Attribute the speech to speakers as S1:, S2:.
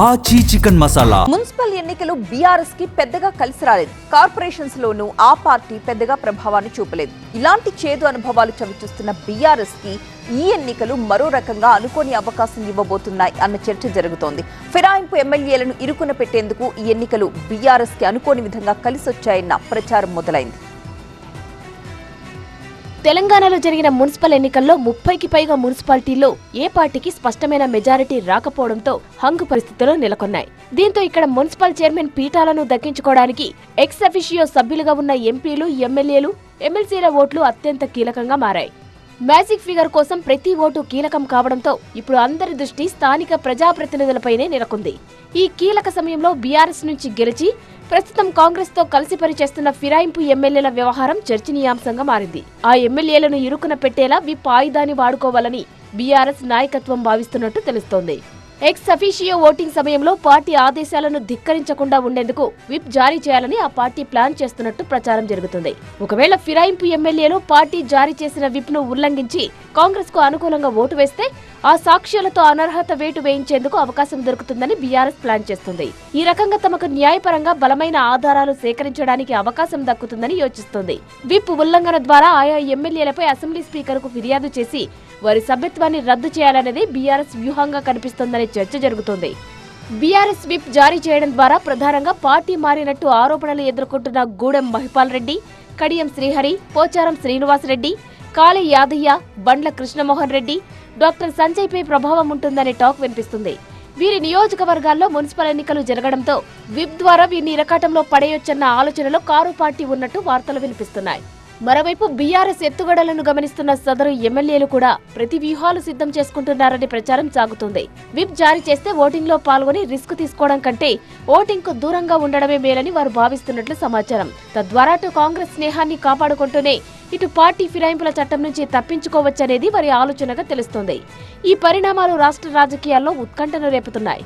S1: ఆచి chicken masala.
S2: Municipal ఎన్నికలు BRS కి పెద్దగా కలిసి రాలేదు. కార్పొరేషన్స్ లోనూ ఆ పార్టీ పెద్దగా ప్రభావాన్ని చూపలేదు. ఇలాంటి చేదు అనుభవాలు చవిచూస్తున్న బీఆర్ఎస్ కి ఈ ఎన్నికలు మరో రకంగా అనుకోని అవకాశం ఇవ్వబోతున్నాయి అన్న చర్చ జరుగుతోంది. ఫిరాయింపు ఎమ్మెల్యేలను ఇరుకున పెట్టేందుకు ఈ ఎన్నికలు బీఆర్ఎస్ కి అనుకోని విధంగా కలిసొచ్చాయన్న ప్రచారం మొదలైంది.
S3: తెలంగాణలో జరిగిన మున్సిపల్ ఎన్నికల్లో 30కి పైగా మున్సిపాలిటీల్లో ఏ పార్టీకి స్పష్టమైన మెజారిటీ రాకపోవడంతో హంగు పరిస్థితులు నెలకొన్నాయి. దీంతో ఇక్కడ మున్సిపల్ చైర్మన్ పీఠాలను దక్కించుకోవడానికి ఎక్స్ అఫిషియో సభ్యులుగా ఉన్న ఎంపీలు, ఎమ్మెల్యేలు, ఎమ్మెల్సీల ఓట్లు అత్యంత కీలకంగా మారాయి. మ్యాజిక్ ఫిగర్ కోసం ప్రతి ఓటు కీలకం కావడంతో ఇప్పుడు అందరి దృష్టి స్థానిక ప్రజాప్రతినిధులపైనే నెలకొంది. ఈ కీలక సమయంలో బీఆర్ఎస్ నుంచి గెలిచి ప్రస్తుతం కాంగ్రెస్ తో కలిసి పనిచేస్తున్న ఫిరాయింపు ఎమ్మెల్యేల వ్యవహారం చర్చనీయాంశంగా మారింది. ఆ ఎమ్మెల్యేలను ఇరుకున పెట్టేలా విప్ ఆయుధాన్ని వాడుకోవాలని బీఆర్ఎస్ నాయకత్వం భావిస్తున్నట్టు తెలుస్తోంది. ఎక్స్ అఫీషియో ఓటింగ్ సమయంలో పార్టీ ఆదేశాలను ధిక్కరించకుండా ఉండేందుకు విప్ జారీ చేయాలని ఆ పార్టీ ప్లాన్ చేస్తున్నట్టు ప్రచారం జరుగుతుంది. ఒకవేళ ఫిరాయింపు ఎమ్మెల్యేలు పార్టీ జారీ చేసిన విప్ ను ఉల్లంఘించి కాంగ్రెస్ కు అనుకూలంగా ఓటు వేస్తే ఆ సాక్ష్యాలతో అనర్హత వేటు వేయించేందుకు అవకాశం దొరుకుతుందని బీఆర్ఎస్ ప్లాన్ చేస్తుంది. ఈ రకంగా తమకు న్యాయపరంగా బలమైన ఆధారాలు సేకరించడానికి అవకాశం దక్కుతుందని యోచిస్తోంది. విప్ ఉల్లంఘన ద్వారా ఆయా ఎమ్మెల్యేలపై అసెంబ్లీ స్పీకర్ కు ఫిర్యాదు చేసి వారి సభ్యత్వాన్ని రద్దు చేయాలనేది బీఆర్ఎస్ వ్యూహంగా కనిపిస్తోందనే చర్చ జరుగుతోంది. బీఆర్ఎస్ విప్ జారీ చేయడం ద్వారా ప్రధానంగా పార్టీ మారినట్టు ఆరోపణలు ఎదుర్కొంటున్న గూడెం మహిపాల్ రెడ్డి, కడియం శ్రీహరి, పోచారం శ్రీనివాసరెడ్డి, కాళీ యాదయ్య, బండ్ల కృష్ణమోహన్ రెడ్డి, డాక్టర్ సంజయ్ పై ప్రభావం ఉంటుందనే టాక్ వినిపిస్తుంది. వీరి నియోజకవర్గాల్లో మున్సిపల్ ఎన్నికలు జరగడంతో విప్ ద్వారా వీరిని ఇరకాటంలో పడేయొచ్చన్న ఆలోచనలో కారు పార్టీ ఉన్నట్టు వార్తలు వినిపిస్తున్నాయి. మరోవైపు బీఆర్ఎస్ ఎత్తుగడలను గమనిస్తున్న సదరు ఎమ్మెల్యేలు కూడా ప్రతి వ్యూహాలు సిద్ధం చేసుకుంటున్నారని ప్రచారం సాగుతుంది. విప్ జారీ చేస్తే ఓటింగ్ లో పాల్గొని రిస్క్ తీసుకోవడం కంటే ఓటింగ్ కు దూరంగా ఉండడమే మేలని వారు భావిస్తున్నట్లు సమాచారం. తద్వారా అటు కాంగ్రెస్ స్నేహాన్ని కాపాడుకుంటూనే ఇటు పార్టీ ఫిరాయింపుల చట్టం నుంచి తప్పించుకోవచ్చనేది వారి ఆలోచనగా తెలుస్తోంది. ఈ పరిణామాలు రాష్ట్ర రాజకీయాల్లో ఉత్కంఠను రేపుతున్నాయి.